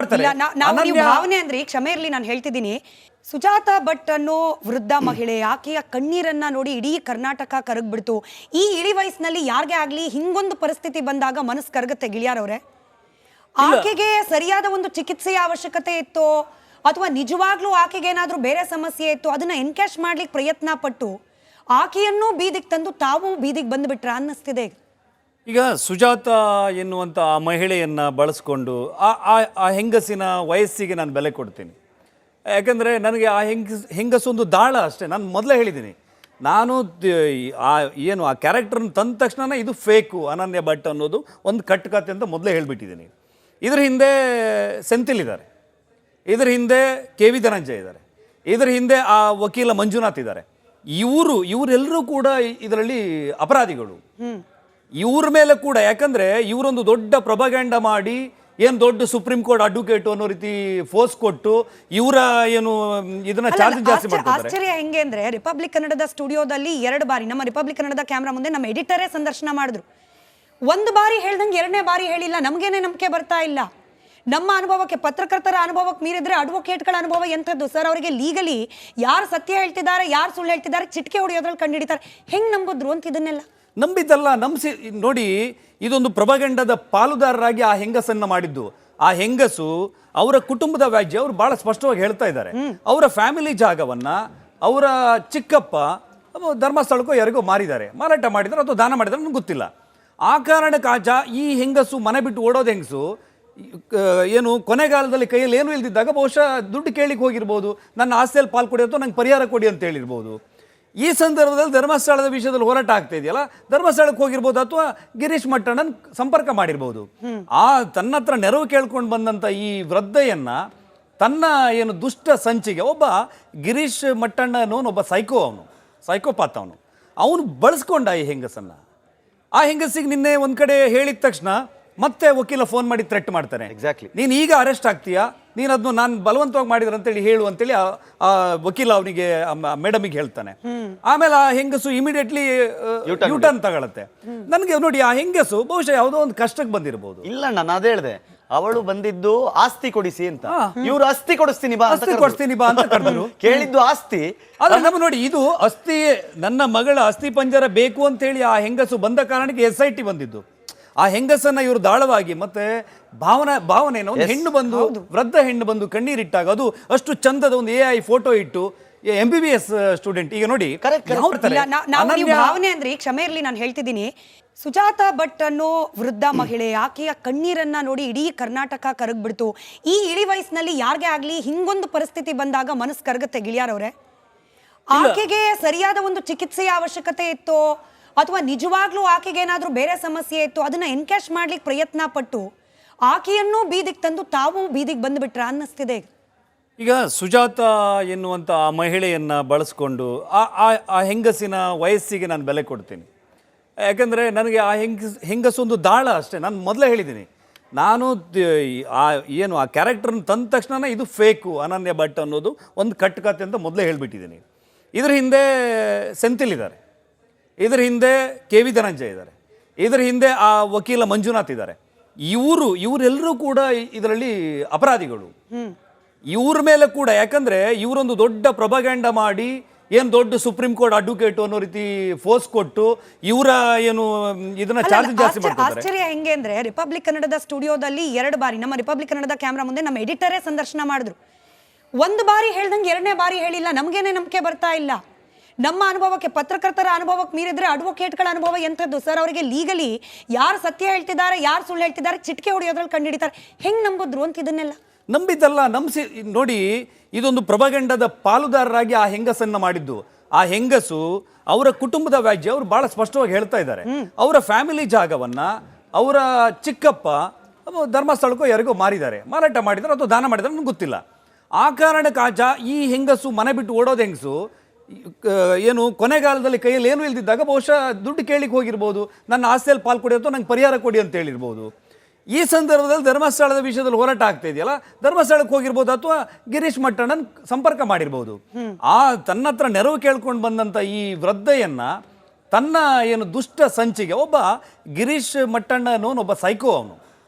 ಮಾಡ್ತಾರೆ. ಭಾವನೆ ಅಂದ್ರೆ ಕ್ಷಮೆ ಇರ್ಲಿ, ನಾನು ಹೇಳ್ತಿದ್ದೀನಿ, ಸುಜಾತಾ ಭಟ್ ಅನ್ನೋ ವೃದ್ಧ ಮಹಿಳೆ, ಆಕೆಯ ಕಣ್ಣೀರನ್ನ ನೋಡಿ ಇಡೀ ಕರ್ನಾಟಕ ಕರಗ್ಬಿಡ್ತು. ಈ ಇಳಿ ವಯಸ್ಸಿನಲ್ಲಿ ಯಾರಿಗೆ ಆಗ್ಲಿ ಹಿಂಗೊಂದು ಪರಿಸ್ಥಿತಿ ಬಂದಾಗ ಮನಸ್ಸು ಕರಗುತ್ತೆ ಗಿಳಿಯಾರವ್ರೆ. ಆಕೆಗೆ ಸರಿಯಾದ ಒಂದು ಚಿಕಿತ್ಸೆಯ ಅವಶ್ಯಕತೆ ಇತ್ತು ಅಥವಾ ನಿಜವಾಗ್ಲೂ ಆಕೆಗೆ ಏನಾದ್ರೂ ಬೇರೆ ಸಮಸ್ಯೆ ಇತ್ತು, ಅದನ್ನ ಎನ್ಕ್ಯಾಶ್ ಮಾಡ್ಲಿಕ್ಕೆ ಪ್ರಯತ್ನ ಪಟ್ಟು ಆಕೆಯನ್ನು ಬೀದಿಗೆ ತಂದು ತಾವು ಬೀದಿಗೆ ಬಂದ್ಬಿಟ್ರ ಅನ್ನಿಸ್ತಿದೆ. ಈಗ ಸುಜಾತ ಎನ್ನುವಂಥ ಆ ಮಹಿಳೆಯನ್ನು ಬಳಸ್ಕೊಂಡು ಆ ಹೆಂಗಸಿನ ವಯಸ್ಸಿಗೆ ನಾನು ಬೆಲೆ ಕೊಡ್ತೀನಿ. ಯಾಕಂದರೆ ನನಗೆ ಆ ಹೆಂಗಸೊಂದು ದಾಳ ಅಷ್ಟೇ. ನಾನು ಮೊದಲೇ ಹೇಳಿದ್ದೀನಿ, ನಾನು ಆ ಕ್ಯಾರೆಕ್ಟರ್ನ ತಂದ ತಕ್ಷಣ ಇದು ಫೇಕು ಅನನ್ಯ ಭಟ್ ಅನ್ನೋದು ಒಂದು ಕಟ್ಟುಕತೆ ಅಂತ ಮೊದಲೇ ಹೇಳಿಬಿಟ್ಟಿದ್ದೀನಿ. ಇದ್ರ ಹಿಂದೆ ಸೆಂಥಿಲ್ ಇದ್ದಾರೆ, ಇದ್ರ ಹಿಂದೆ ಕೆ ವಿ ಧನಂಜಯ ಇದ್ದಾರೆ, ಇದ್ರ ಹಿಂದೆ ಆ ವಕೀಲ ಮಂಜುನಾಥ್ ಇದ್ದಾರೆ. ಇವರೆಲ್ಲರೂ ಕೂಡ ಇದರಲ್ಲಿ ಅಪರಾಧಿಗಳು. ಇವ್ರ ಮೇಲೆ ಕೂಡ, ಯಾಕಂದ್ರೆ ಇವರೊಂದು ದೊಡ್ಡ ಪ್ರೊಪಗಂಡ ಮಾಡಿ ಏನು ದೊಡ್ಡ ಸುಪ್ರೀಂ ಕೋರ್ಟ್ ಅಡ್ವೊಕೇಟ್ ಅನ್ನೋ ರೀತಿ ಫೋರ್ಸ್ ಕೊಟ್ಟು ಇವರ ಏನು ಇದನ್ನ ಚಾರ್ಜ್ ಜಾಸ್ತಿ ಮಾಡ್ತಾರೆ. ಆಶ್ಚರ್ಯ ಹೆಂಗೆ ಅಂದ್ರೆ, ರಿಪಬ್ಲಿಕ್ ಕನ್ನಡದ ಸ್ಟುಡಿಯೋದಲ್ಲಿ 2 ಬಾರಿ ನಮ್ಮ ರಿಪಬ್ಲಿಕ್ ಕನ್ನಡದ ಕ್ಯಾಮ್ರಾ ಮುಂದೆ ನಮ್ಮ ಎಡಿಟರೇ ಸಂದರ್ಶನ ಮಾಡಿದ್ರು. 1 ಬಾರಿ ಹೇಳ್ದಂಗೆ 2ನೇ ಬಾರಿ ಹೇಳಿಲ್ಲ. ನಮ್ಗೇನೆ ನಂಬಿಕೆ ಬರ್ತಾ ಇಲ್ಲ. ನಮ್ಮ ಅನುಭವಕ್ಕೆ, ಪತ್ರಕರ್ತರ ಅನುಭವಕ್ಕೆ ಮೀರಿದ್ರೆ ಅಡ್ವೊಕೇಟ್ಗಳ ಅನುಭವ ಎಂಥದ್ದು ಸರ್? ಅವರಿಗೆ ಲೀಗಲಿ ಯಾರು ಸತ್ಯ ಹೇಳ್ತಿದ್ದಾರೆ, ಯಾರು ಸುಳ್ಳು ಹೇಳ್ತಿದ್ದಾರೆ ಚಿಟಿಕೆ ಹೊಡೆಯೋದ್ರಲ್ಲಿ ಕಂಡುಹಿಡಿತಾರೆ. ಹೆಂಗ್ ನಂಬಿದ್ರು ಅಂತ ಇದನ್ನೆಲ್ಲ ನಂಬಿದ್ದಲ್ಲ, ನಂಬಿಸಿ ನೋಡಿ. ಇದೊಂದು ಪ್ರೊಪಗಂಡದ ಪಾಲುದಾರರಾಗಿ ಆ ಹೆಂಗಸನ್ನ ಮಾಡಿದ್ದು. ಆ ಹೆಂಗಸು ಅವರ ಕುಟುಂಬದ ವ್ಯಾಜ್ಯ ಅವರು ಬಹಳ ಸ್ಪಷ್ಟವಾಗಿ ಹೇಳ್ತಾ ಇದ್ದಾರೆ. ಅವರ ಫ್ಯಾಮಿಲಿ ಜಾಗವನ್ನ ಅವರ ಚಿಕ್ಕಪ್ಪ ಧರ್ಮಸ್ಥಳಕ್ಕೋ ಯಾರಿಗೋ ಮಾರಿದ್ದಾರೆ, ಮಾರಾಟ ಮಾಡಿದ್ದಾರೆ ಅಥವಾ ದಾನ ಮಾಡಿದ್ದಾರೆ, ನನಗೆ ಗೊತ್ತಿಲ್ಲ. ಆ ಕಾರಣಕ್ಕೆ ಈ ಹೆಂಗಸು ಮನೆ ಬಿಟ್ಟು ಓಡೋದು ಹೆಂಗಸು ಏನು ಕೊನೆಗಾಲದಲ್ಲಿ ಕೈಯಲ್ಲಿ ಏನು ಇಲ್ದಿದ್ದಾಗ ಬಹುಶಃ ದುಡ್ಡು ಕೇಳಿಕ್ಕೆ ಹೋಗಿರ್ಬೋದು, ನನ್ನ ಆಸ್ತಿಯಲ್ಲಿ ಪಾಲ್ ಕೊಡಿ ಅಥವಾ ನಂಗೆ ಪರಿಹಾರ ಕೊಡಿ ಅಂತ ಹೇಳಿರ್ಬೋದು. ಈ ಸಂದರ್ಭದಲ್ಲಿ ಧರ್ಮಸ್ಥಳದ ವಿಷಯದಲ್ಲಿ ಹೋರಾಟ ಆಗ್ತಾ ಇದೆಯಲ್ಲ, ಧರ್ಮಸ್ಥಳಕ್ಕೆ ಹೋಗಿರ್ಬೋದು ಅಥವಾ ಗಿರೀಶ್ ಮಟ್ಟಣ್ಣನ ಸಂಪರ್ಕ ಮಾಡಿರ್ಬೋದು. ತನ್ನ ಹತ್ರ ನೆರವು ಕೇಳ್ಕೊಂಡು ಬಂದಂಥ ಈ ವೃದ್ಧೆಯನ್ನ ತನ್ನ ಏನು ದುಷ್ಟ ಸಂಚಿಗೆ, ಒಬ್ಬ ಗಿರೀಶ್ ಮಟ್ಟಣ್ಣ ಅನ್ನೋನು ಒಬ್ಬ ಸೈಕೋಪಾತ್ ಅವನು ಬಳಸ್ಕೊಂಡ ಈ ಹೆಂಗಸನ್ನ. ಆ ಹೆಂಗಸಿಗೆ ನಿನ್ನೆ ಒಂದ್ ಕಡೆ ಹೇಳಿದ ತಕ್ಷಣ ಮತ್ತೆ ವಕೀಲ ಫೋನ್ ಮಾಡಿ ಥ್ರೆಟ್ ಮಾಡ್ತಾನೆ. ಎಕ್ಸಾಕ್ಟ್ಲಿ, ನೀನು ಈಗ ಅರೆಸ್ಟ್ ಆಗ್ತೀಯಾ, ನೀನು ಅದನ್ನು ನಾನು ಬಲವಂತವಾಗಿ ಮಾಡಿದ್ರೆ ಅಂತೇಳಿ ಹೇಳು ಅಂತೇಳಿ ಆ ವಕೀಲ ಅವನಿಗೆ ಮೇಡಮಿಗೆ ಹೇಳ್ತಾನೆ. ಆಮೇಲೆ ಆ ಹೆಂಗಸು ಇಮಿಡಿಯೇಟ್ಲಿ ಯೂಟರ್ನ್ ತಗೊಳತ್ತೆ. ನನಗೆ ನೋಡಿ, ಆ ಹೆಂಗಸು ಬಹುಶಃ ಯಾವುದೋ ಒಂದು ಕಷ್ಟಕ್ಕೆ ಬಂದಿರಬಹುದು. ಇಲ್ಲ, ನಾನು ಅದೇ ಹೇಳಿದೆ, ಅವಳು ಬಂದಿದ್ದು ಆಸ್ತಿ ಕೊಡಿಸಿ ಅಂತ, ಇವ್ರು ಅಸ್ತಿ ಕೊಡಿಸ್ತೀನಿ ಬಾ ಅಂತ ಕರೆದ್ರು. ಕೇಳಿದ್ದು ಆಸ್ತಿ. ಆದ್ರೆ ನಮ್ಮ ನೋಡಿ, ಇದು ಅಸ್ಥಿ, ನನ್ನ ಮಗಳ ಅಸ್ಥಿ ಪಂಜರ ಬೇಕು ಅಂತ ಹೇಳಿ ಆ ಹೆಂಗಸು ಬಂದ ಕಾರಣಕ್ಕೆ SIT ಬಂದಿದ್ದು. ಆ ಹೆಂಗಸನ್ನ ಇವರು ದಾಳವಾಗಿ ಮತ್ತೆ ಭಾವನೆಯನ್ನು ಒಂದು ಹೆಣ್ಣು ಬಂದು, ವೃದ್ಧ ಹೆಣ್ಣು ಬಂದು ಕಣ್ಣೀರಿಟ್ಟಾಗ ಅದು ಅಷ್ಟು ಚಂದದ ಒಂದು AI ಫೋಟೋ ಇಟ್ಟು MBBS ಸ್ಟೂಡೆಂಟ್. ಈಗ ನೋಡಿ, ಭಾವನೆ ಅಂದ್ರೆ ಕ್ಷಮೆ ಇರ್ಲಿ, ನಾನು ಹೇಳ್ತಿದ್ದೀನಿ, ಸುಜಾತಾ ಭಟ್ ಅನ್ನೋ ವೃದ್ಧ ಮಹಿಳೆ, ಆಕೆಯ ಕಣ್ಣೀರನ್ನ ನೋಡಿ ಇಡೀ ಕರ್ನಾಟಕ ಕರಗ್ಬಿಡ್ತು. ಈ ಇಳಿ ವಯಸ್ಸಿನಲ್ಲಿ ಯಾರಿಗೆ ಆಗ್ಲಿ ಹಿಂಗೊಂದು ಪರಿಸ್ಥಿತಿ ಬಂದಾಗ ಮನಸ್ಸು ಕರಗುತ್ತೆ ಗಿಳಿಯಾರವ್ರೆ. ಆಕೆಗೆ ಸರಿಯಾದ ಒಂದು ಚಿಕಿತ್ಸೆಯ ಅವಶ್ಯಕತೆ ಇತ್ತು ಅಥವಾ ನಿಜವಾಗ್ಲೂ ಆಕೆಗೆ ಏನಾದ್ರೂ ಬೇರೆ ಸಮಸ್ಯೆ ಇತ್ತು, ಅದನ್ನ ಎನ್ಕ್ಯಾಶ್ ಮಾಡ್ಲಿಕ್ಕೆ ಪ್ರಯತ್ನ ಪಟ್ಟು ಆಕೆಯನ್ನು ಬೀದಿಗೆ ತಂದು ತಾವು ಬೀದಿಗೆ ಬಂದ್ಬಿಟ್ರ ಅನ್ನಿಸ್ತಿದೆ. ಈಗ ಸುಜಾತ ಎನ್ನುವಂಥ ಆ ಮಹಿಳೆಯನ್ನ ಬಳಸ್ಕೊಂಡು ಆ ಹೆಂಗಸಿನ ವಯಸ್ಸಿಗೆ ನಾನು ಬೆಲೆ ಕೊಡ್ತೀನಿ. ಯಾಕಂದರೆ ನನಗೆ ಆ ಹೆಂಗಸೊಂದು ದಾಳ ಅಷ್ಟೇ. ನಾನು ಮೊದಲೇ ಹೇಳಿದ್ದೀನಿ, ನಾನು ಆ ಕ್ಯಾರೆಕ್ಟರ್ನ ತಂದ ತಕ್ಷಣ ಇದು ಫೇಕು ಅನನ್ಯ ಭಟ್ ಅನ್ನೋದು ಒಂದು ಕಟ್ಟುಕತೆ ಅಂತ ಮೊದಲೇ ಹೇಳಿಬಿಟ್ಟಿದ್ದೀನಿ. ಇದ್ರ ಹಿಂದೆ ಸೆಂಥಿಲ್ ಇದ್ದಾರೆ, ಇದ್ರ ಹಿಂದೆ ಕೆ ವಿ ಧನಂಜಯ ಇದ್ದಾರೆ, ಇದ್ರ ಹಿಂದೆ ಆ ವಕೀಲ ಮಂಜುನಾಥ್ ಇದ್ದಾರೆ. ಇವರೆಲ್ಲರೂ ಕೂಡ ಇದರಲ್ಲಿ ಅಪರಾಧಿಗಳು. ಇವ್ರ ಮೇಲೆ ಕೂಡ, ಯಾಕಂದ್ರೆ ಇವರೊಂದು ದೊಡ್ಡ ಪ್ರೊಪಗಂಡ ಮಾಡಿ ಏನು ದೊಡ್ಡ ಸುಪ್ರೀಂ ಕೋರ್ಟ್ ಅಡ್ವೊಕೇಟ್ ಅನ್ನೋ ರೀತಿ ಫೋರ್ಸ್ ಕೊಟ್ಟು ಇವರ ಏನು ಇದನ್ನ ಚಾರ್ಜ್ ಜಾಸ್ತಿ ಮಾಡ್ತಾರೆ. ಆಶ್ಚರ್ಯ ಹೆಂಗೆ ಅಂದ್ರೆ, ರಿಪಬ್ಲಿಕ್ ಕನ್ನಡದ ಸ್ಟುಡಿಯೋದಲ್ಲಿ 2 ಬಾರಿ ನಮ್ಮ ರಿಪಬ್ಲಿಕ್ ಕನ್ನಡದ ಕ್ಯಾಮ್ರಾ ಮುಂದೆ ನಮ್ಮ ಎಡಿಟರೇ ಸಂದರ್ಶನ ಮಾಡಿದ್ರು. 1 ಬಾರಿ ಹೇಳ್ದಂಗೆ 2ನೇ ಬಾರಿ ಹೇಳಿಲ್ಲ. ನಮ್ಗೇನೆ ನಂಬಿಕೆ ಬರ್ತಾ ಇಲ್ಲ. ನಮ್ಮ ಅನುಭವಕ್ಕೆ, ಪತ್ರಕರ್ತರ ಅನುಭವಕ್ಕೆ ಮೀರಿದ್ರೆ ಅಡ್ವೊಕೇಟ್ಗಳ ಅನುಭವ ಎಂಥದ್ದು ಸರ್? ಅವರಿಗೆ ಲೀಗಲಿ ಯಾರು ಸತ್ಯ ಹೇಳ್ತಿದ್ದಾರೆ, ಯಾರು ಸುಳ್ಳು ಹೇಳ್ತಿದ್ದಾರೆ ಚಿಟಿಕೆ ಹೊಡೆಯೋದ್ರಲ್ಲಿ ಕಂಡುಹಿಡಿತಾರೆ. ಹೆಂಗ್ ನಂಬಿದ್ರು ಅಂತ ಇದನ್ನೆಲ್ಲ ನಂಬಿದ್ದಲ್ಲ, ನಂಬಿಸಿ ನೋಡಿ. ಇದೊಂದು ಪ್ರೊಪಗಂಡದ ಪಾಲುದಾರರಾಗಿ ಆ ಹೆಂಗಸನ್ನ ಮಾಡಿದ್ದು. ಆ ಹೆಂಗಸು ಅವರ ಕುಟುಂಬದ ವ್ಯಾಜ್ಯ ಅವರು ಬಹಳ ಸ್ಪಷ್ಟವಾಗಿ ಹೇಳ್ತಾ ಇದ್ದಾರೆ. ಅವರ ಫ್ಯಾಮಿಲಿ ಜಾಗವನ್ನ ಅವರ ಚಿಕ್ಕಪ್ಪ ಧರ್ಮಸ್ಥಳಕ್ಕೋ ಯಾರಿಗೋ ಮಾರಿದ್ದಾರೆ, ಮಾರಾಟ ಮಾಡಿದ್ದಾರೆ ಅಥವಾ ದಾನ ಮಾಡಿದ್ದಾರೆ, ನನಗೆ ಗೊತ್ತಿಲ್ಲ. ಆ ಕಾರಣಕ್ಕೆ ಈ ಹೆಂಗಸು ಮನೆ ಬಿಟ್ಟು ಓಡೋದು ಹೆಂಗಸು ಏನು ಕೊನೆಗಾಲದಲ್ಲಿ ಕೈಯಲ್ಲಿ ಏನು ಇಲ್ದಿದ್ದಾಗ ಬಹುಶಃ ದುಡ್ಡು ಕೇಳಿಕ್ಕೆ ಹೋಗಿರ್ಬೋದು, ನನ್ನ ಆಸ್ತಿಯಲ್ಲಿ ಪಾಲ್ ಕೊಡಿ ಅಥವಾ ನಂಗೆ ಪರಿಹಾರ ಕೊಡಿ ಅಂತ ಹೇಳಿರ್ಬೋದು. ಈ ಸಂದರ್ಭದಲ್ಲಿ ಧರ್ಮಸ್ಥಳದ ವಿಷಯದಲ್ಲಿ ಹೋರಾಟ ಆಗ್ತಾ ಇದೆಯಲ್ಲ, ಧರ್ಮಸ್ಥಳಕ್ಕೆ ಹೋಗಿರ್ಬೋದು ಅಥವಾ ಗಿರೀಶ್ ಮಟ್ಟಣ್ಣನ ಸಂಪರ್ಕ ಮಾಡಿರ್ಬೋದು. ತನ್ನ ಹತ್ರ ನೆರವು ಕೇಳ್ಕೊಂಡು ಬಂದಂಥ ಈ ವೃದ್ಧೆಯನ್ನ ತನ್ನ ಏನು ದುಷ್ಟ ಸಂಚಿಗೆ, ಒಬ್ಬ ಗಿರೀಶ್ ಮಟ್ಟಣ್ಣ ಅನ್ನೋನು ಒಬ್ಬ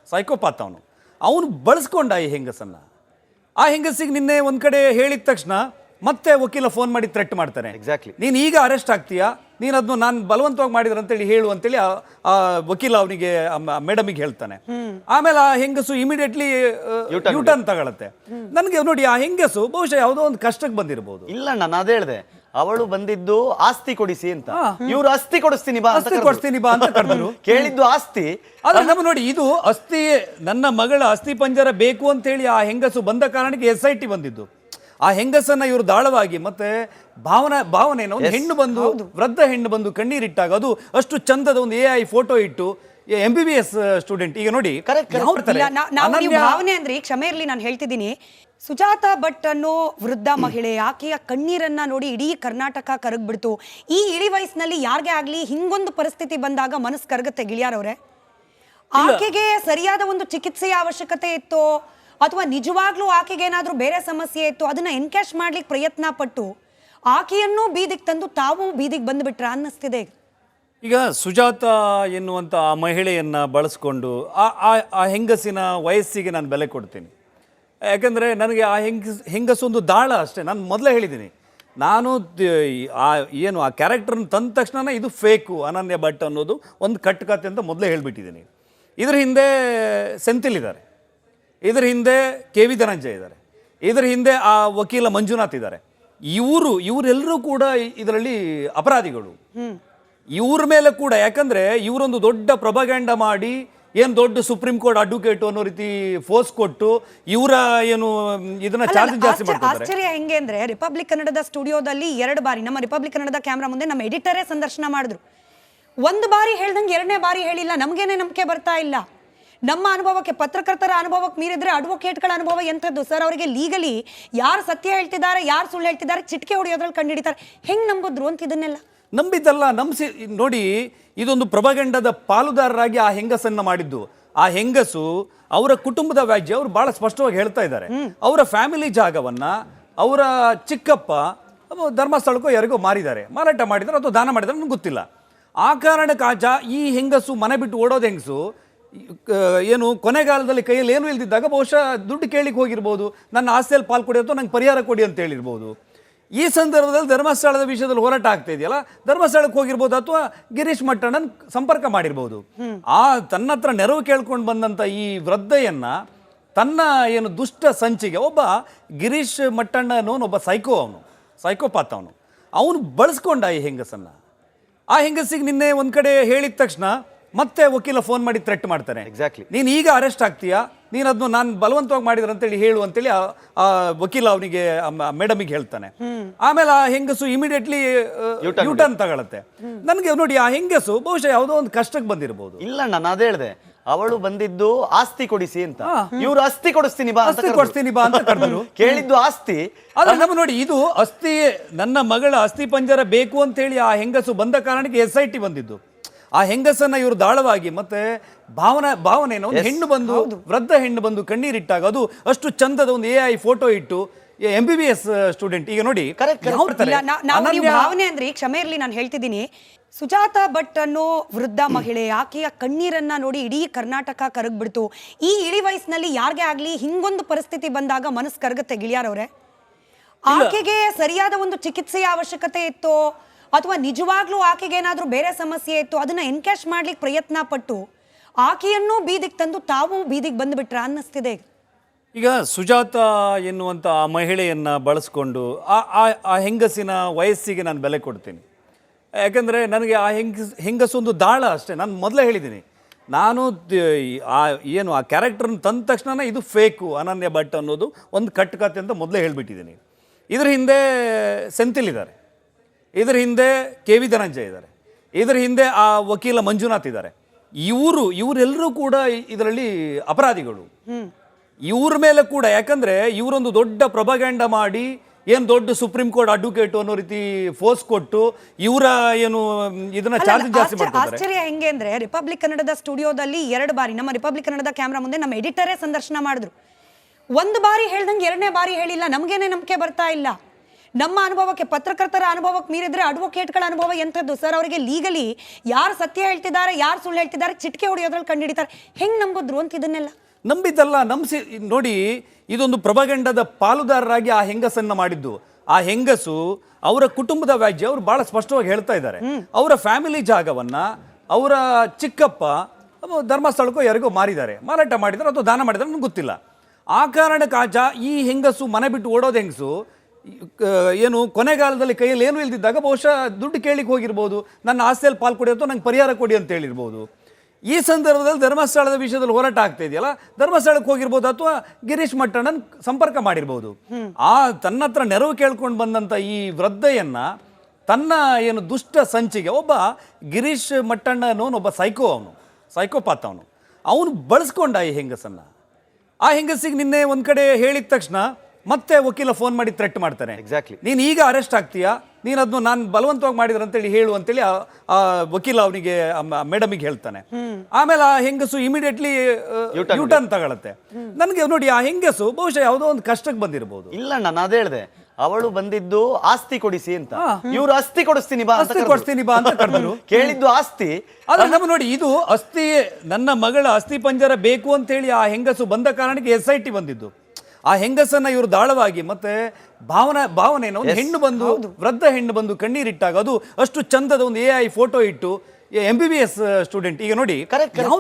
ಸೈಕೋಪಾತ್ ಅವನು ಬಳಸ್ಕೊಂಡ ಈ ಹೆಂಗಸನ್ನ. ಆ ಹೆಂಗಸಿಗೆ ನಿನ್ನೆ ಒಂದ್ ಕಡೆ ಹೇಳಿದ ತಕ್ಷಣ ಮತ್ತೆ ವಕೀಲ ಫೋನ್ ಮಾಡಿ ಥ್ರೆಟ್ ಮಾಡ್ತಾನೆ. Exactly. ನೀನು ಈಗ ಅರೆಸ್ಟ್ ಆಗ್ತೀಯಾ, ನೀನು ಅದನ್ನು ನಾನು ಬಲವಂತವಾಗಿ ಮಾಡಿದ್ರೆ ಅಂತೇಳಿ ಹೇಳು ಅಂತೇಳಿ ಆ ವಕೀಲ ಅವನಿಗೆ ಮೇಡಮಿಗೆ ಹೇಳ್ತಾನೆ. ಆಮೇಲೆ ಆ ಹೆಂಗಸು ಇಮಿಡಿಯೇಟ್ಲಿ ಯೂಟರ್ನ್ ತಗೊಳತ್ತೆ. ನನಗೆ ನೋಡಿ ಆ ಹೆಂಗಸು ಬಹುಶಃ ಯಾವುದೋ ಒಂದು ಕಷ್ಟಕ್ಕೆ ಬಂದಿರಬಹುದು. ಇಲ್ಲ, ನಾನು ಅದೇ ಹೇಳ್ದೆ, ಅವಳು ಬಂದಿದ್ದು ಆಸ್ತಿ ಕೊಡಿಸಿ ಅಂತ. ಇವ್ರು ಅಸ್ತಿ ಕೊಡಿಸ್ತೀನಿ ಬಾ ಅಂತ ಆಸ್ತಿ ಕೊಡಿಸ್ತೀನಿ ಬಾ ಅಂತ ಕರೆದ್ರು. ಕೇಳಿದ್ದು ಆಸ್ತಿ. ಆದ್ರೆ ನಮ್ಮ ನೋಡಿ, ಇದು ಅಸ್ಥಿ, ನನ್ನ ಮಗಳ ಅಸ್ಥಿ ಪಂಜರ ಬೇಕು ಅಂತ ಹೇಳಿ ಆ ಹೆಂಗಸು ಬಂದ ಕಾರಣಕ್ಕೆ SIT ಬಂದಿದ್ದು. ಆ ಹೆಂಗಸನ್ನ ಇವರು ದಾಳವಾಗಿ ಮತ್ತೆ ಭಾವನೆಯನ್ನು ಒಂದು ಹೆಣ್ಣು ಬಂದು, ವೃದ್ಧ ಹೆಣ್ಣು ಬಂದು ಕಣ್ಣೀರಿಟ್ಟಾಗ ಅದು ಅಷ್ಟು ಚಂದದ ಒಂದು AI ಫೋಟೋ ಇಟ್ಟು MBBS ಸ್ಟೂಡೆಂಟ್ ಈಗ ನೋಡಿ ಭಾವನೆ ಅಂದ್ರೆ ಕ್ಷಮೆ ಇರ್ಲಿ ನಾನು ಹೇಳ್ತಿದ್ದೀನಿ. ಸುಜಾತಾ ಭಟ್ ಅನ್ನೋ ವೃದ್ಧ ಮಹಿಳೆ, ಆಕೆಯ ಕಣ್ಣೀರನ್ನ ನೋಡಿ ಇಡೀ ಕರ್ನಾಟಕ ಕರಗ್ಬಿಡ್ತು. ಈ ಇಳಿ ವಯಸ್ಸಿನಲ್ಲಿ ಯಾರಿಗೆ ಆಗ್ಲಿ ಹಿಂಗೊಂದು ಪರಿಸ್ಥಿತಿ ಬಂದಾಗ ಮನಸ್ಸು ಕರಗತ್ತೆ ಗಿಳಿಯಾರವ್ರೆ. ಆಕೆಗೆ ಸರಿಯಾದ ಒಂದು ಚಿಕಿತ್ಸೆಯ ಅವಶ್ಯಕತೆ ಇತ್ತು ಅಥವಾ ನಿಜವಾಗ್ಲೂ ಆಕೆಗೆ ಏನಾದ್ರೂ ಬೇರೆ ಸಮಸ್ಯೆ ಇತ್ತು, ಅದನ್ನ ಎನ್ಕ್ಯಾಶ್ ಮಾಡ್ಲಿಕ್ಕೆ ಪ್ರಯತ್ನ ಪಟ್ಟು ಆಕೆಯನ್ನು ಬೀದಿಗೆ ತಂದು ತಾವು ಬೀದಿಗೆ ಬಂದ್ಬಿಟ್ರ ಅನ್ನಿಸ್ತಿದೆ. ಈಗ ಸುಜಾತ ಎನ್ನುವಂಥ ಆ ಮಹಿಳೆಯನ್ನ ಬಳಸ್ಕೊಂಡು ಆ ಹೆಂಗಸಿನ ವಯಸ್ಸಿಗೆ ನಾನು ಬೆಲೆ ಕೊಡ್ತೀನಿ. ಯಾಕಂದರೆ ನನಗೆ ಆ ಹೆಂಗಸು ಒಂದು ದಾಳ ಅಷ್ಟೇ. ನಾನು ಮೊದಲೇ ಹೇಳಿದ್ದೀನಿ, ನಾನು ಆ ಕ್ಯಾರೆಕ್ಟರ್ನ ತಂದ ತಕ್ಷಣ ಇದು ಫೇಕು ಅನನ್ಯ ಭಟ್ ಅನ್ನೋದು ಒಂದು ಕಟ್ಟುಕತೆ ಅಂತ ಮೊದಲೇ ಹೇಳಿಬಿಟ್ಟಿದ್ದೀನಿ. ಇದ್ರ ಹಿಂದೆ ಸೆಂಥಿಲ್ ಇದ್ದಾರೆ, ಇದ್ರ ಹಿಂದೆ KV ಧನಂಜಯ ಇದ್ದಾರೆ, ಇದ್ರ ಹಿಂದೆ ಆ ವಕೀಲ ಮಂಜುನಾಥ್ ಇದ್ದಾರೆ. ಇವರೆಲ್ಲರೂ ಕೂಡ ಇದರಲ್ಲಿ ಅಪರಾಧಿಗಳು. ಇವ್ರ ಮೇಲೆ ಕೂಡ, ಯಾಕಂದ್ರೆ ಇವರೊಂದು ದೊಡ್ಡ ಪ್ರೊಪಗಂಡ ಮಾಡಿ ಏನು ದೊಡ್ಡ ಸುಪ್ರೀಂ ಕೋರ್ಟ್ ಅಡ್ವೊಕೇಟ್ ಅನ್ನೋ ರೀತಿ ಫೋರ್ಸ್ ಕೊಟ್ಟು ಇವರ ಏನು ಇದನ್ನ ಚಾರ್ಜ್ ಜಾಸ್ತಿ ಮಾಡ್ತಾರೆ. ಆಶ್ಚರ್ಯ ಹೆಂಗೆ ಅಂದ್ರೆ ರಿಪಬ್ಲಿಕ್ ಕನ್ನಡದ ಸ್ಟುಡಿಯೋದಲ್ಲಿ 2 ಬಾರಿ ನಮ್ಮ ರಿಪಬ್ಲಿಕ್ ಕನ್ನಡದ ಕ್ಯಾಮ್ರಾ ಮುಂದೆ ನಮ್ಮ ಎಡಿಟರೇ ಸಂದರ್ಶನ ಮಾಡಿದ್ರು. 1 ಬಾರಿ ಹೇಳ್ದಂಗೆ 2ನೇ ಬಾರಿ ಹೇಳಿಲ್ಲ. ನಮ್ಗೇನೆ ನಂಬಿಕೆ ಬರ್ತಾ ಇಲ್ಲ. ನಮ್ಮ ಅನುಭವಕ್ಕೆ, ಪತ್ರಕರ್ತರ ಅನುಭವಕ್ಕೆ ಮೀರಿದ್ರೆ ಅಡ್ವೊಕೇಟ್ಗಳ ಅನುಭವ ಎಂಥದ್ದು ಸರ್? ಅವರಿಗೆ ಲೀಗಲಿ ಯಾರು ಸತ್ಯ ಹೇಳ್ತಿದ್ದಾರೆ, ಯಾರು ಸುಳ್ಳು ಹೇಳ್ತಿದ್ದಾರೆ ಚಿಟಿಕೆ ಹೊಡೆಯೋದ್ರಲ್ಲಿ ಕಂಡುಹಿಡಿತಾರೆ. ಹೆಂಗ್ ನಂಬಿದ್ರು ಅಂತ ಇದನ್ನೆಲ್ಲ ನಂಬಿದ್ದಲ್ಲ, ನಂಬಿಸಿ ನೋಡಿ. ಇದೊಂದು ಪ್ರೊಪಗಂಡದ ಪಾಲುದಾರರಾಗಿ ಆ ಹೆಂಗಸನ್ನ ಮಾಡಿದ್ದು. ಆ ಹೆಂಗಸು ಅವರ ಕುಟುಂಬದ ವ್ಯಾಜ್ಯ ಅವರು ಬಹಳ ಸ್ಪಷ್ಟವಾಗಿ ಹೇಳ್ತಾ ಇದ್ದಾರೆ. ಅವರ ಫ್ಯಾಮಿಲಿ ಜಾಗವನ್ನ ಅವರ ಚಿಕ್ಕಪ್ಪ ಧರ್ಮಸ್ಥಳಕ್ಕೋ ಯಾರಿಗೋ ಮಾರಿದ್ದಾರೆ, ಮಾರಾಟ ಮಾಡಿದ್ದಾರೆ ಅಥವಾ ದಾನ ಮಾಡಿದ್ದಾರೆ, ನನಗೆ ಗೊತ್ತಿಲ್ಲ. ಆ ಕಾರಣಕ್ಕೆ ಈ ಹೆಂಗಸು ಮನೆ ಬಿಟ್ಟು ಓಡೋದು ಹೆಂಗಸು ಏನು ಕೊನೆಗಾಲದಲ್ಲಿ ಕೈಯಲ್ಲಿ ಏನು ಇಲ್ದಿದ್ದಾಗ ಬಹುಶಃ ದುಡ್ಡು ಕೇಳಿಕ್ಕೆ ಹೋಗಿರ್ಬೋದು, ನನ್ನ ಆಸ್ತಿಯಲ್ಲಿ ಪಾಲ್ ಕೊಡಿ ಅಥವಾ ನಂಗೆ ಪರಿಹಾರ ಕೊಡಿ ಅಂತ ಹೇಳಿರ್ಬೋದು. ಈ ಸಂದರ್ಭದಲ್ಲಿ ಧರ್ಮಸ್ಥಳದ ವಿಷಯದಲ್ಲಿ ಹೋರಾಟ ಆಗ್ತಾ ಇದೆಯಲ್ಲ, ಧರ್ಮಸ್ಥಳಕ್ಕೆ ಹೋಗಿರ್ಬೋದು ಅಥವಾ ಗಿರೀಶ್ ಮಟ್ಟಣ್ಣನ ಸಂಪರ್ಕ ಮಾಡಿರ್ಬೋದು. ತನ್ನ ಹತ್ರ ನೆರವು ಕೇಳ್ಕೊಂಡು ಬಂದಂಥ ಈ ವೃದ್ಧೆಯನ್ನ ತನ್ನ ಏನು ದುಷ್ಟ ಸಂಚಿಗೆ ಒಬ್ಬ ಗಿರೀಶ್ ಮಟ್ಟಣ್ಣ ಅನ್ನೋನು ಒಬ್ಬ ಸೈಕೋಪಾತ್ ಅವನು ಬಳಸ್ಕೊಂಡ ಈ ಹೆಂಗಸನ್ನ. ಆ ಹೆಂಗಸಿಗೆ ನಿನ್ನೆ ಒಂದ್ ಕಡೆ ಹೇಳಿದ ತಕ್ಷಣ ಮತ್ತೆ ವಕೀಲ ಫೋನ್ ಮಾಡಿ ಥ್ರೆಟ್ ಮಾಡ್ತಾನೆ. Exactly. ನೀನು ಈಗ ಅರೆಸ್ಟ್ ಆಗ್ತೀಯಾ, ನೀನು ಅದನ್ನು ನಾನು ಬಲವಂತವಾಗಿ ಮಾಡಿದ್ರೆ ಅಂತೇಳಿ ಹೇಳು ಅಂತೇಳಿ ಆ ವಕೀಲ ಅವನಿಗೆ ಮೇಡಮಿಗೆ ಹೇಳ್ತಾನೆ. ಆಮೇಲೆ ಆ ಹೆಂಗಸು ಇಮಿಡಿಯೇಟ್ಲಿ ಯೂಟರ್ನ್ ತಗೊಳತ್ತೆ. ನನಗೆ ನೋಡಿ ಆ ಹೆಂಗಸು ಬಹುಶಃ ಯಾವುದೋ ಒಂದು ಕಷ್ಟಕ್ಕೆ ಬಂದಿರಬಹುದು. ಇಲ್ಲ, ನಾನು ಅದೇ ಹೇಳ್ದೆ, ಅವಳು ಬಂದಿದ್ದು ಆಸ್ತಿ ಕೊಡಿಸಿ ಅಂತ. ಇವ್ರು ಅಸ್ತಿ ಕೊಡಿಸ್ತೀನಿ ಬಾ ಅಂತ ಕರೆದ್ರು. ಕೇಳಿದ್ದು ಆಸ್ತಿ. ಆದ್ರೆ ನಮ್ಮ ನೋಡಿ, ಇದು ಅಸ್ಥಿ, ನನ್ನ ಮಗಳ ಅಸ್ಥಿ ಪಂಜರ ಬೇಕು ಅಂತ ಹೇಳಿ ಆ ಹೆಂಗಸು ಬಂದ ಕಾರಣಕ್ಕೆ SIT ಬಂದಿದ್ದು. ಆ ಹೆಂಗಸನ್ನ ಇವರು ದಾಳವಾಗಿ ಮತ್ತೆ ಭಾವನೆಯನ್ನು ಒಂದು ಹೆಣ್ಣು ಬಂದು, ವೃದ್ಧ ಹೆಣ್ಣು ಬಂದು ಕಣ್ಣೀರಿಟ್ಟಾಗ ಅದು ಅಷ್ಟು ಚಂದದ ಒಂದು AI ಫೋಟೋ ಇಟ್ಟು MBBS ಸ್ಟೂಡೆಂಟ್ ಈಗ ನೋಡಿ ಭಾವನೆ ಅಂದ್ರೆ ಕ್ಷಮೆ ಇರ್ಲಿ ನಾನು ಹೇಳ್ತಿದ್ದೀನಿ. ಸುಜಾತಾ ಭಟ್ ಅನ್ನೋ ವೃದ್ಧ ಮಹಿಳೆ, ಆಕೆಯ ಕಣ್ಣೀರನ್ನ ನೋಡಿ ಇಡೀ ಕರ್ನಾಟಕ ಕರಗ್ಬಿಡ್ತು. ಈ ಇಳಿ ವಯಸ್ಸಿನಲ್ಲಿ ಯಾರಿಗೆ ಆಗ್ಲಿ ಹಿಂಗೊಂದು ಪರಿಸ್ಥಿತಿ ಬಂದಾಗ ಮನಸ್ಸು ಕರಗತ್ತೆ ಗಿಳಿಯಾರವ್ರೆ. ಆಕೆಗೆ ಸರಿಯಾದ ಒಂದು ಚಿಕಿತ್ಸೆಯ ಅವಶ್ಯಕತೆ ಇತ್ತು ಅಥವಾ ನಿಜವಾಗ್ಲೂ ಆಕೆಗೆ ಏನಾದ್ರೂ ಬೇರೆ ಸಮಸ್ಯೆ ಇತ್ತು, ಅದನ್ನ ಎನ್ಕ್ಯಾಶ್ ಮಾಡ್ಲಿಕ್ಕೆ ಪ್ರಯತ್ನ ಪಟ್ಟು ಆಕೆಯನ್ನು ಬೀದಿಗೆ ತಂದು ತಾವು ಬೀದಿಗೆ ಬಂದ್ಬಿಟ್ರ ಅನ್ನಿಸ್ತಿದೆ. ಈಗ ಸುಜಾತ ಎನ್ನುವಂಥ ಆ ಮಹಿಳೆಯನ್ನ ಬಳಸ್ಕೊಂಡು ಆ ಹೆಂಗಸಿನ ವಯಸ್ಸಿಗೆ ನಾನು ಬೆಲೆ ಕೊಡ್ತೀನಿ. ಯಾಕಂದರೆ ನನಗೆ ಆ ಹೆಂಗಸು ಒಂದು ದಾಳ ಅಷ್ಟೇ. ನಾನು ಮೊದಲೇ ಹೇಳಿದ್ದೀನಿ, ನಾನು ಆ ಕ್ಯಾರೆಕ್ಟರ್ನ ತಂದ ತಕ್ಷಣ ಇದು ಫೇಕು ಅನನ್ಯ ಭಟ್ ಅನ್ನೋದು ಒಂದು ಕಟ್ಟುಕತೆ ಅಂತ ಮೊದಲೇ ಹೇಳಿಬಿಟ್ಟಿದ್ದೀನಿ. ಇದ್ರ ಹಿಂದೆ ಸೆಂಥಿಲ್ ಇದ್ದಾರೆ, ಇದ್ರ ಹಿಂದೆ KV ಧನಂಜಯ ಇದ್ದಾರೆ, ಇದ್ರ ಹಿಂದೆ ಆ ವಕೀಲ ಮಂಜುನಾಥ್ ಇದ್ದಾರೆ. ಇವರೆಲ್ಲರೂ ಕೂಡ ಇದರಲ್ಲಿ ಅಪರಾಧಿಗಳು. ಇವ್ರ ಮೇಲೆ ಕೂಡ, ಯಾಕಂದ್ರೆ ಇವರೊಂದು ದೊಡ್ಡ ಪ್ರೊಪಗಂಡ ಮಾಡಿ ಏನು ದೊಡ್ಡ ಸುಪ್ರೀಂ ಕೋರ್ಟ್ ಅಡ್ವೊಕೇಟ್ ಅನ್ನೋ ರೀತಿ ಫೋರ್ಸ್ ಕೊಟ್ಟು ಇವರ ಏನು ಇದನ್ನ ಚಾರ್ಜ್ ಜಾಸ್ತಿ ಮಾಡ್ತಾರೆ. ಆಶ್ಚರ್ಯ ಹೆಂಗೆ ಅಂದ್ರೆ ರಿಪಬ್ಲಿಕ್ ಕನ್ನಡದ ಸ್ಟುಡಿಯೋದಲ್ಲಿ 2 ಬಾರಿ ನಮ್ಮ ರಿಪಬ್ಲಿಕ್ ಕನ್ನಡದ ಕ್ಯಾಮ್ರಾ ಮುಂದೆ ನಮ್ಮ ಎಡಿಟರೇ ಸಂದರ್ಶನ ಮಾಡಿದ್ರು. 1 ಬಾರಿ ಹೇಳ್ದಂಗೆ 2ನೇ ಬಾರಿ ಹೇಳಿಲ್ಲ. ನಮ್ಗೇನೆ ನಂಬಿಕೆ ಬರ್ತಾ ಇಲ್ಲ. ನಮ್ಮ ಅನುಭವಕ್ಕೆ, ಪತ್ರಕರ್ತರ ಅನುಭವಕ್ಕೆ ಮೀರಿದ್ರೆ ಅಡ್ವೊಕೇಟ್ಗಳ ಅನುಭವ ಎಂಥದ್ದು ಸರ್? ಅವರಿಗೆ ಲೀಗಲಿ ಯಾರು ಸತ್ಯ ಹೇಳ್ತಿದ್ದಾರೆ, ಯಾರು ಸುಳ್ಳು ಹೇಳ್ತಿದ್ದಾರೆ ಚಿಟಿಕೆ ಹೊಡೆಯೋದ್ರಲ್ಲಿ ಕಂಡುಹಿಡಿತಾರೆ. ಹೆಂಗ್ ನಂಬಿದ್ರು ಅಂತ ಇದನ್ನೆಲ್ಲ ನಂಬಿದ್ದಲ್ಲ, ನಂಬಿಸಿ ನೋಡಿ, ಇದೊಂದು ಪ್ರಭಗಂಡದ ಪಾಲುದಾರರಾಗಿ ಆ ಹೆಂಗಸನ್ನ ಮಾಡಿದ್ದು. ಆ ಹೆಂಗಸು ಅವರ ಕುಟುಂಬದ ವ್ಯಾಜ್ಯ ಅವ್ರು ಬಹಳ ಸ್ಪಷ್ಟವಾಗಿ ಹೇಳ್ತಾ ಇದ್ದಾರೆ. ಅವರ ಫ್ಯಾಮಿಲಿ ಜಾಗವನ್ನ ಅವರ ಚಿಕ್ಕಪ್ಪ ಧರ್ಮಸ್ಥಳಕ್ಕೋ ಯಾರಿಗೋ ಮಾರಿದ್ದಾರೆ, ಮಾರಾಟ ಮಾಡಿದ್ದಾರೆ ಅಥವಾ ದಾನ ಮಾಡಿದ್ದಾರೆ, ನನಗೆ ಗೊತ್ತಿಲ್ಲ. ಆ ಕಾರಣಕ್ಕೆ ಈ ಹೆಂಗಸು ಮನೆ ಬಿಟ್ಟು ಓಡೋದು ಹೆಂಗಸು ಏನು ಕೊನೆಗಾಲದಲ್ಲಿ ಕೈಯಲ್ಲಿ ಏನು ಇಲ್ದಿದ್ದಾಗ ಬಹುಶಃ ದುಡ್ಡು ಕೇಳಿಕ್ಕೆ ಹೋಗಿರ್ಬೋದು, ನನ್ನ ಆಸ್ತಿಯಲ್ಲಿ ಪಾಲ್ ಕೊಡಿ ಅಥವಾ ನಂಗೆ ಪರಿಹಾರ ಕೊಡಿ ಅಂತ ಹೇಳಿರ್ಬೋದು. ಈ ಸಂದರ್ಭದಲ್ಲಿ ಧರ್ಮಸ್ಥಳದ ವಿಷಯದಲ್ಲಿ ಹೋರಾಟ ಆಗ್ತಾ ಇದೆಯಲ್ಲ, ಧರ್ಮಸ್ಥಳಕ್ಕೆ ಹೋಗಿರ್ಬೋದು ಅಥವಾ ಗಿರೀಶ್ ಮಟ್ಟಣ್ಣನ ಸಂಪರ್ಕ ಮಾಡಿರ್ಬೋದು. ಆ ತನ್ನ ಹತ್ರ ನೆರವು ಕೇಳ್ಕೊಂಡು ಬಂದಂಥ ಈ ವೃದ್ಧೆಯನ್ನ ತನ್ನ ಏನು ದುಷ್ಟ ಸಂಚಿಗೆ ಒಬ್ಬ ಗಿರೀಶ್ ಮಟ್ಟಣ್ಣ ಅನ್ನೋನೊಬ್ಬ ಸೈಕೋಪಾತ್ ಅವನು ಬಳಸ್ಕೊಂಡ ಈ ಹೆಂಗಸನ್ನ. ಆ ಹೆಂಗಸಿಗೆ ನಿನ್ನೆ ಒಂದ್ ಕಡೆ ಹೇಳಿದ ತಕ್ಷಣ ಮತ್ತೆ ವಕೀಲ ಫೋನ್ ಮಾಡಿ ಥ್ರೆಟ್ ಮಾಡ್ತಾನೆ. ಎಕ್ಸಾಕ್ಟ್ಲಿ, ನೀನು ಈಗ ಅರೆಸ್ಟ್ ಆಗ್ತೀಯಾ, ನೀನು ಅದನ್ನು ನಾನು ಬಲವಂತವಾಗಿ ಮಾಡಿದ್ರೆ ಅಂತೇಳಿ ಹೇಳು ಅಂತೇಳಿ ಆ ವಕೀಲ ಅವನಿಗೆ ಮೇಡಮಿಗೆ ಹೇಳ್ತಾನೆ. ಆಮೇಲೆ ಆ ಹೆಂಗಸು ಇಮಿಡಿಯೇಟ್ಲಿ ಯೂಟರ್ನ್ ತಗೊಳತ್ತೆ. ನನಗೆ ನೋಡಿ, ಆ ಹೆಂಗಸು ಬಹುಶಃ ಯಾವುದೋ ಒಂದು ಕಷ್ಟಕ್ಕೆ ಬಂದಿರಬಹುದು. ಇಲ್ಲ, ನಾನು ಅದೇ ಹೇಳಿದೆ, ಅವಳು ಬಂದಿದ್ದು ಆಸ್ತಿ ಕೊಡಿಸಿ ಅಂತ, ಇವ್ರು ಆಸ್ತಿ ಕೊಡಿಸ್ತೀನಿ ಬಾ ಅಂತ ಕರೆದ್ರು. ಕೇಳಿದ್ದು ಆಸ್ತಿ. ಆದ್ರೆ ನಮ್ಮ ನೋಡಿ, ಇದು ಅಸ್ಥಿ, ನನ್ನ ಮಗಳ ಅಸ್ಥಿ ಪಂಜರ ಬೇಕು ಅಂತ ಹೇಳಿ ಆ ಹೆಂಗಸು ಬಂದ ಕಾರಣಕ್ಕೆ SIT ಬಂದಿದ್ದು. ಆ ಹೆಂಗಸನ್ನ ಇವರು ದಾಳವಾಗಿ ಮತ್ತೆ ಭಾವನೆಯನ್ನು ಒಂದು ಹೆಣ್ಣು ಬಂದು, ವೃದ್ಧ ಹೆಣ್ಣು ಬಂದು ಕಣ್ಣೀರಿಟ್ಟಾಗ ಅದು ಅಷ್ಟು ಚಂದದ ಒಂದು AI ಫೋಟೋ ಇಟ್ಟು MBBS ಸ್ಟೂಡೆಂಟ್ ಈಗ ನೋಡಿ